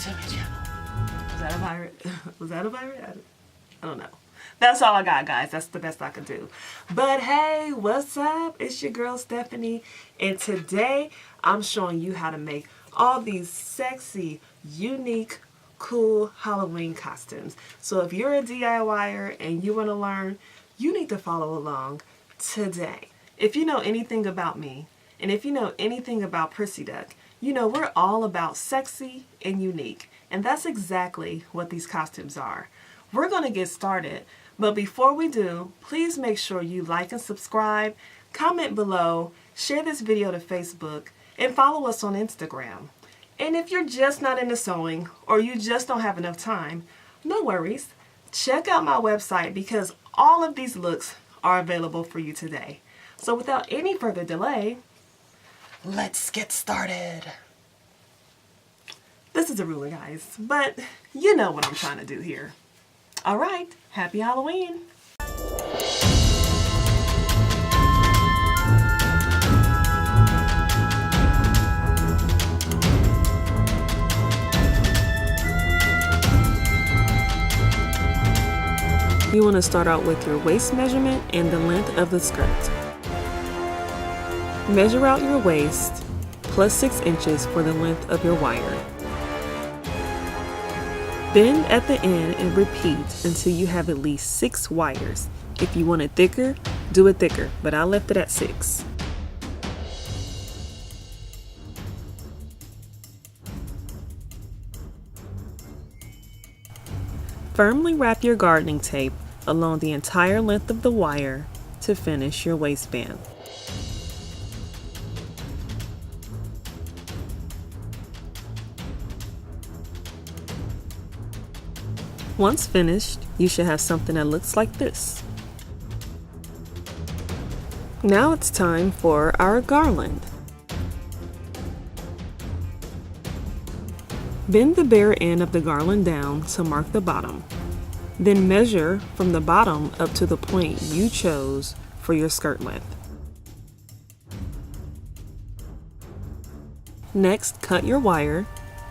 to my channel. Was that a pirate? Was that a pirate? I don't know. That's all I got, guys. That's the best I could do. But hey, what's up? It's your girl Stephanie, and today I'm showing you how to make all these sexy, unique, cool Halloween costumes. So if you're a DIYer and you want to learn, you need to follow along today. If you know anything about me, and if you know anything about Prissy Duck, you know we're all about sexy and unique. And that's exactly what these costumes are. We're going to get started, but before we do, please make sure you like and subscribe, comment below, share this video to Facebook, and follow us on Instagram. And if you're just not into sewing, or you just don't have enough time, no worries. Check out my website because all of these looks are available for you today. So without any further delay, let's get started. This is a ruler, guys, but you know what I'm trying to do here. All right, happy Halloween. You want to start out with your waist measurement and the length of the skirt. Measure out your waist plus 6 inches for the length of your wire. Bend at the end and repeat until you have at least 6 wires. If you want it thicker, do it thicker, but I left it at 6. Firmly wrap your gardening tape along the entire length of the wire to finish your waistband. Once finished, you should have something that looks like this. Now it's time for our garland. Bend the bare end of the garland down to mark the bottom. Then measure from the bottom up to the point you chose for your skirt length. Next, cut your wire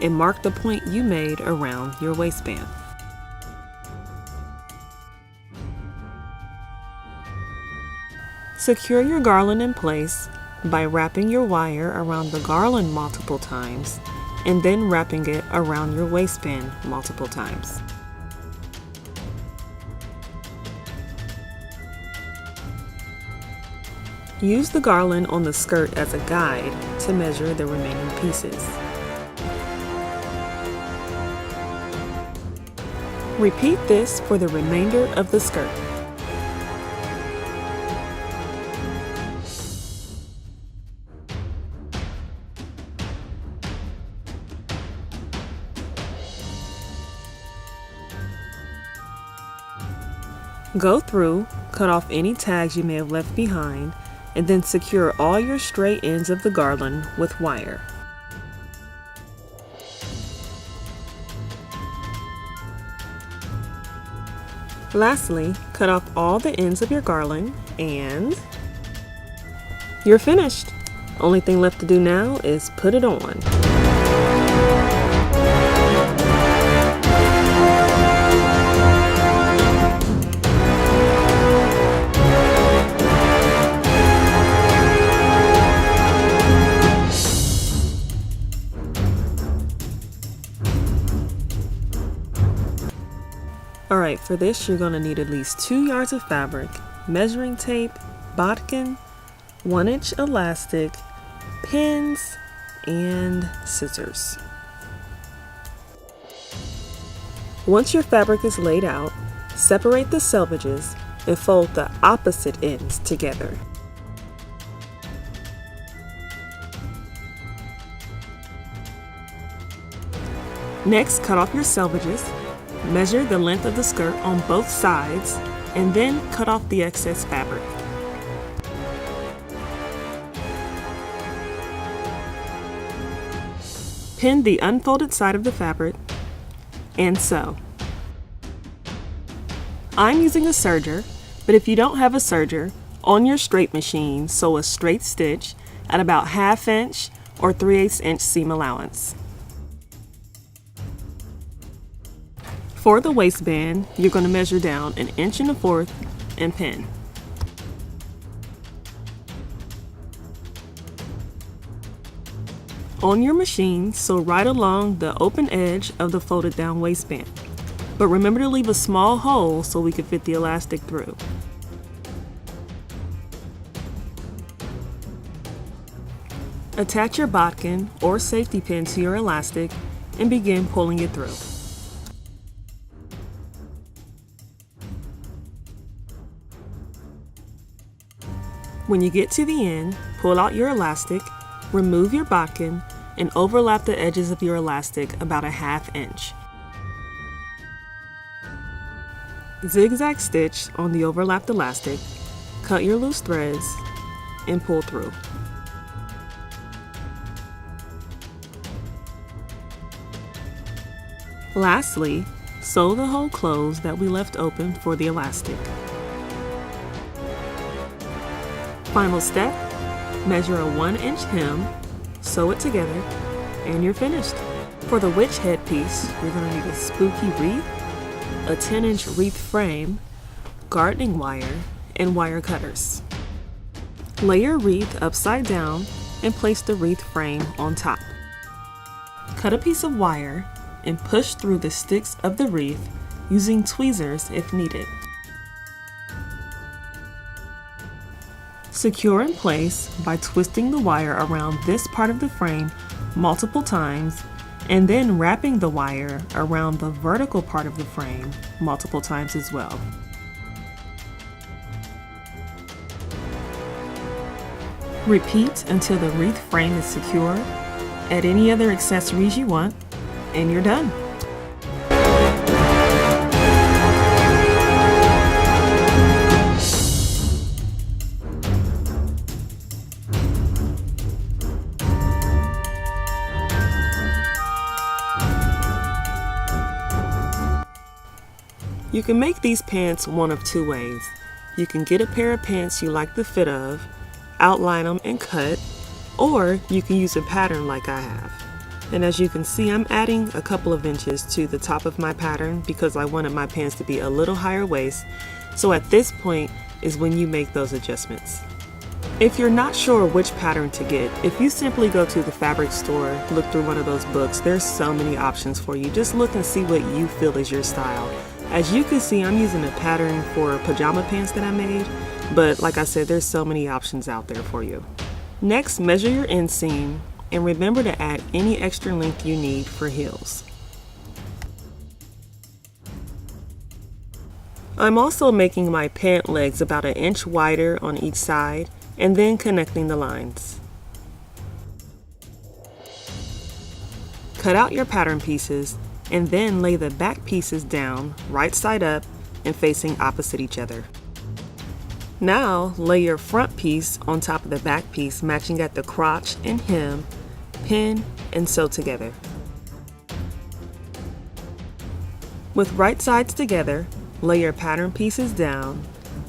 and mark the point you made around your waistband. Secure your garland in place by wrapping your wire around the garland multiple times and then wrapping it around your waistband multiple times. Use the garland on the skirt as a guide to measure the remaining pieces. Repeat this for the remainder of the skirt. Go through, cut off any tags you may have left behind, and then secure all your straight ends of the garland with wire. Lastly, cut off all the ends of your garland and you're finished. Only thing left to do now is put it on. Alright, for this you're going to need at least 2 yards of fabric, measuring tape, bodkin, 1-inch elastic, pins, and scissors. Once your fabric is laid out, separate the selvages and fold the opposite ends together. Next, cut off your selvages. Measure the length of the skirt on both sides and then cut off the excess fabric. Pin the unfolded side of the fabric and sew. I'm using a serger, but if you don't have a serger, on your straight machine, sew a straight stitch at about 1/2 inch or 3/8 inch seam allowance. For the waistband, you're going to measure down 1 1/4 inches and pin. On your machine, sew right along the open edge of the folded down waistband. But remember to leave a small hole so we can fit the elastic through. Attach your bodkin or safety pin to your elastic and begin pulling it through. When you get to the end, pull out your elastic, remove your bodkin, and overlap the edges of your elastic about 1/2 inch. Zigzag stitch on the overlapped elastic, cut your loose threads, and pull through. Lastly, sew the hole closed that we left open for the elastic. Final step, measure a 1-inch hem, sew it together, and you're finished. For the witch headpiece, you're going to need a spooky wreath, a 10-inch wreath frame, gardening wire, and wire cutters. Lay your wreath upside down and place the wreath frame on top. Cut a piece of wire and push through the sticks of the wreath using tweezers if needed. Secure in place by twisting the wire around this part of the frame multiple times and then wrapping the wire around the vertical part of the frame multiple times as well. Repeat until the wreath frame is secure. Add any other accessories you want, and you're done. You can make these pants one of 2 ways. You can get a pair of pants you like the fit of, outline them and cut, or you can use a pattern like I have. And as you can see, I'm adding a couple of inches to the top of my pattern because I wanted my pants to be a little higher waist. So at this point is when you make those adjustments. If you're not sure which pattern to get, if you simply go to the fabric store, look through one of those books, there's so many options for you. Just look and see what you feel is your style. As you can see, I'm using a pattern for pajama pants that I made, but like I said, there's so many options out there for you. Next, measure your inseam and remember to add any extra length you need for heels. I'm also making my pant legs about 1 inch wider on each side and then connecting the lines. Cut out your pattern pieces and then lay the back pieces down right side up and facing opposite each other. Now lay your front piece on top of the back piece matching at the crotch and hem, pin and sew together. With right sides together, lay your pattern pieces down,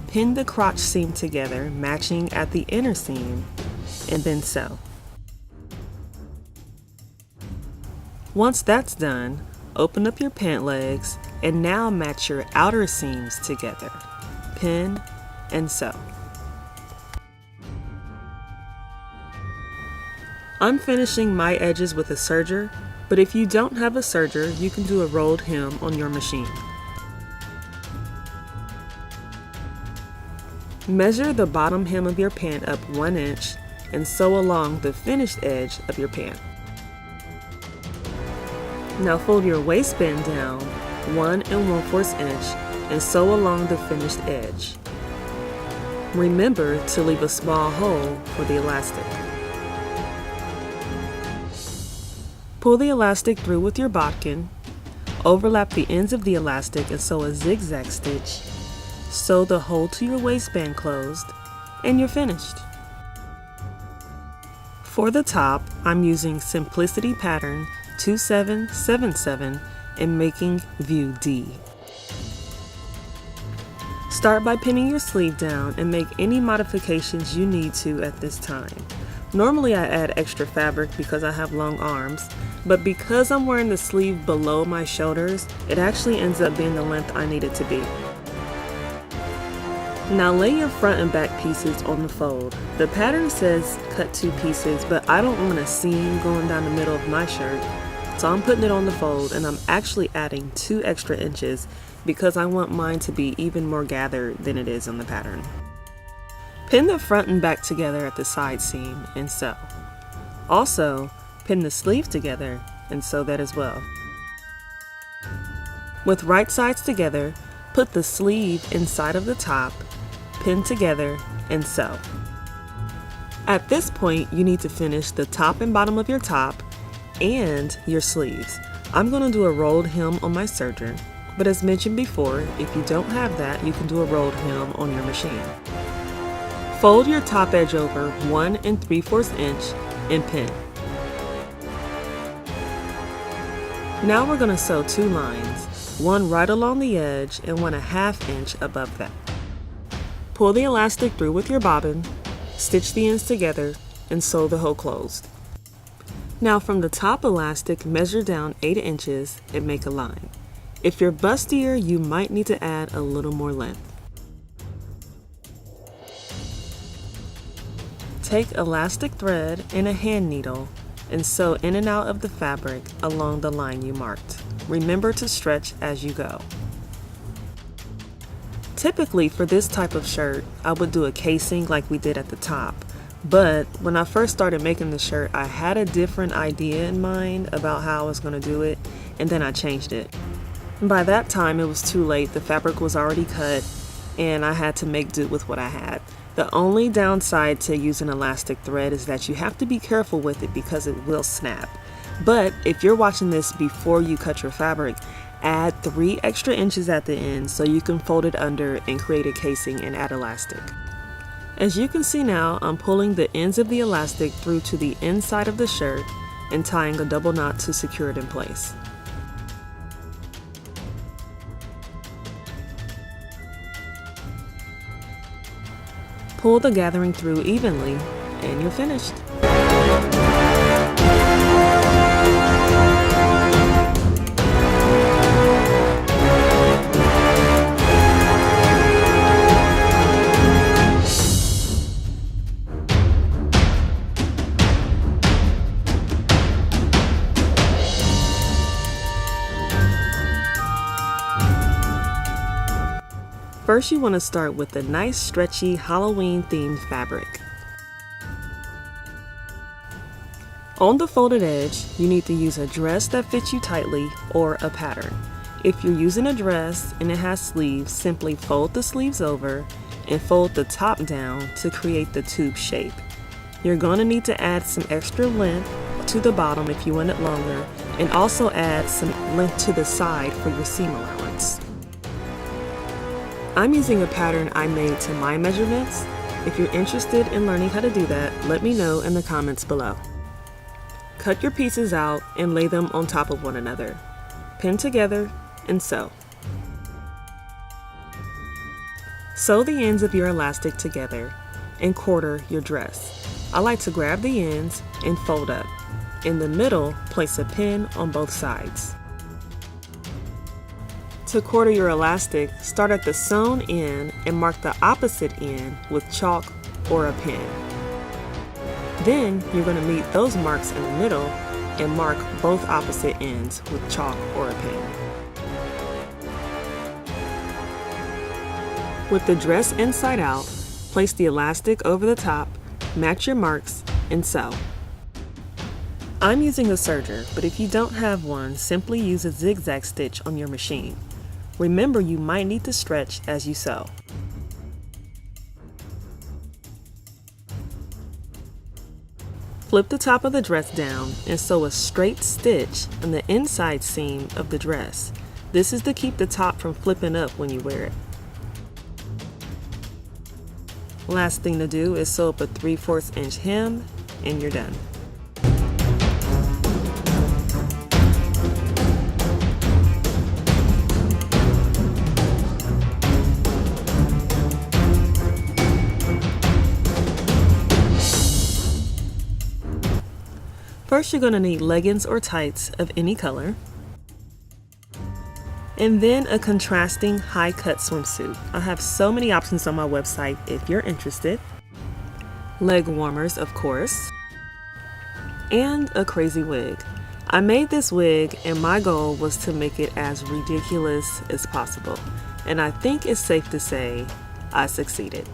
pin the crotch seam together matching at the inner seam, and then sew. Once that's done, open up your pant legs and now match your outer seams together, pin and sew. I'm finishing my edges with a serger, but if you don't have a serger, you can do a rolled hem on your machine. Measure the bottom hem of your pant up 1 inch and sew along the finished edge of your pant. Now fold your waistband down 1 1/4 inch and sew along the finished edge. Remember to leave a small hole for the elastic. Pull the elastic through with your bodkin, overlap the ends of the elastic and sew a zigzag stitch, sew the hole to your waistband closed, and you're finished. For the top, I'm using Simplicity Pattern 2777 and making view D. Start by pinning your sleeve down and make any modifications you need to at this time. Normally I add extra fabric because I have long arms, but because I'm wearing the sleeve below my shoulders, it actually ends up being the length I need it to be. Now lay your front and back pieces on the fold. The pattern says cut 2 pieces, but I don't want a seam going down the middle of my shirt, so I'm putting it on the fold, and I'm actually adding 2 extra inches because I want mine to be even more gathered than it is on the pattern. Pin the front and back together at the side seam and sew. Also, pin the sleeve together and sew that as well. With right sides together, put the sleeve inside of the top, pin together, and sew. At this point, you need to finish the top and bottom of your top and your sleeves. I'm going to do a rolled hem on my serger, but as mentioned before, if you don't have that, you can do a rolled hem on your machine. Fold your top edge over 1 3/4 inch and pin. Now we're going to sew 2 lines, one right along the edge and 1 1/2 inch above that. Pull the elastic through with your bobbin, stitch the ends together, and sew the hole closed. Now from the top elastic, measure down 8 inches and make a line. If you're bustier, you might need to add a little more length. Take elastic thread and a hand needle and sew in and out of the fabric along the line you marked. Remember to stretch as you go. Typically for this type of shirt, I would do a casing like we did at the top, but when I first started making the shirt, I had a different idea in mind about how I was going to do it, and then I changed it. And by that time, it was too late. The fabric was already cut, and I had to make do with what I had. The only downside to using elastic thread is that you have to be careful with it because it will snap. But if you're watching this before you cut your fabric, add 3 extra inches at the end so you can fold it under and create a casing and add elastic. As you can see now, I'm pulling the ends of the elastic through to the inside of the shirt and tying a double knot to secure it in place. Pull the gathering through evenly and you're finished. First, you want to start with a nice stretchy Halloween themed fabric. On the folded edge, you need to use a dress that fits you tightly or a pattern. If you're using a dress and it has sleeves, simply fold the sleeves over and fold the top down to create the tube shape. You're going to need to add some extra length to the bottom if you want it longer, and also add some length to the side for your seam allowance. I'm using a pattern I made to my measurements. If you're interested in learning how to do that, let me know in the comments below. Cut your pieces out and lay them on top of one another. Pin together and sew. Sew the ends of your elastic together and quarter your dress. I like to grab the ends and fold up. In the middle, place a pin on both sides. To quarter your elastic, start at the sewn end and mark the opposite end with chalk or a pin. Then you're going to meet those marks in the middle and mark both opposite ends with chalk or a pin. With the dress inside out, place the elastic over the top, match your marks, and sew. I'm using a serger, but if you don't have one, simply use a zigzag stitch on your machine. Remember, you might need to stretch as you sew. Flip the top of the dress down and sew a straight stitch on the inside seam of the dress. This is to keep the top from flipping up when you wear it. Last thing to do is sew up a 3/4 inch hem and you're done. First, you're going to need leggings or tights of any color, and then a contrasting high-cut swimsuit. I have so many options on my website if you're interested. Leg warmers, of course, and a crazy wig. I made this wig and my goal was to make it as ridiculous as possible, and I think it's safe to say I succeeded.